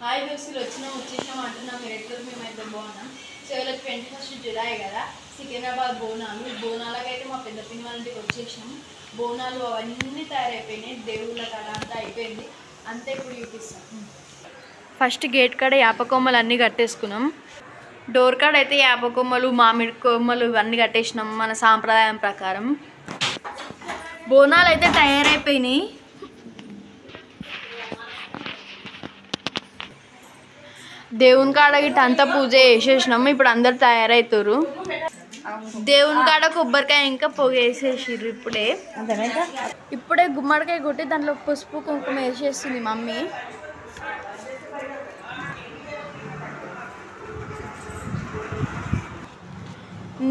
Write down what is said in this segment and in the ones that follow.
Hi దోస్తులు వచ్చేసాం అంటున్నాం. మీరు ఎట్లా మేమైతే బాగున్నాం. సో ఇలా 21 జూలై కదా, సికింద్రాబాద్ బోనాలకైతే మా పెద్ద పిన్ని వాళ్ళ ఇంటికి వచ్చేసాం. బోనాలు అవన్నీ తయారైపోయినాయి, దేవుళ్ళ కాడ అంతా అయిపోయింది. అంతా ఇప్పుడు చూపిస్తాం. ఫస్ట్ గేట్ కాడ యాప కొమ్మలు అన్నీ కట్టేసుకున్నాం. డోర్ కాడ అయితే యాప కొమ్మలు, మామిడి కొమ్మలు ఇవన్నీ కట్టేసినాం మన సాంప్రదాయం ప్రకారం. బోనాలు అయితే తయారైపోయినాయి. దేవుని కాడ గిట్ట అంతా పూజ చేసేసినాము. ఇప్పుడు అందరు తయారవుతారు. దేవుని కాడ కొబ్బరికాయ ఇంకా పొగ వేసేసిర్రు. ఇప్పుడే గుమ్మడికాయ కొట్టి దాంట్లో పసుపు కుంకుమ వేసేస్తుంది మమ్మీ.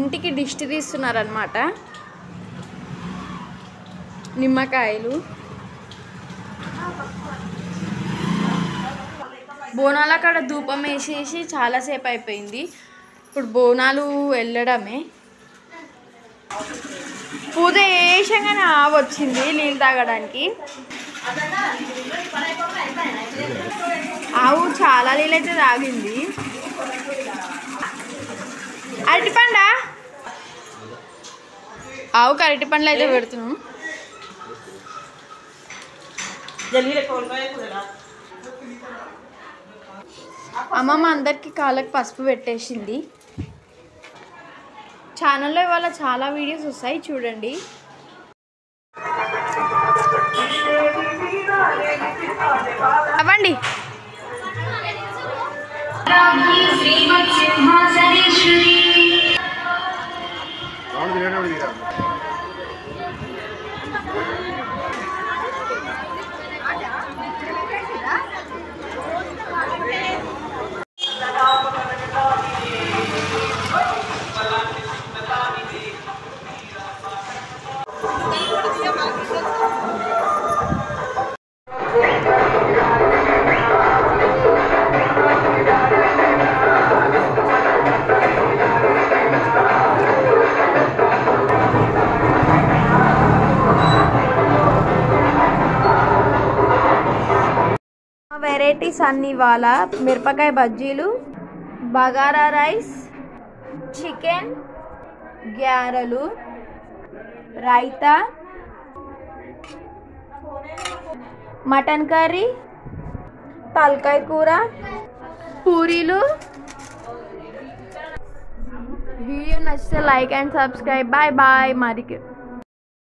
ఇంటికి దిష్టి తీస్తున్నారనమాట. నిమ్మకాయలు, బోనాల కాడ ధూపం వేసేసి చాలాసేపు అయిపోయింది. ఇప్పుడు బోనాలు వెళ్ళడమే. పూజ చేసగానే వచ్చింది నీళ్ళు తాగడానికి. ఆవు చాలా నీళ్ళు అయితే తాగింది. అరటిపండ, ఆవుకు అరటి పండ్లు అయితే పెడుతున్నాం. అమ్మమ్మ అందరికి కాళ్ళకి పసుపు పెట్టేసింది. ఛానల్లో ఇవాళ చాలా వీడియోస్ వస్తాయి, చూడండి. అవ్వండి. వెరైటీస్ అన్ని ఇవాళ మిరపకాయ బజ్జీలు, బగారా రైస్, చికెన్, గ్యారెలు, రైతా, మటన్ కర్రీ, తలకాయ కూర, పూరీలు. వీడియో నచ్చితే like and subscribe. Bye bye. మరి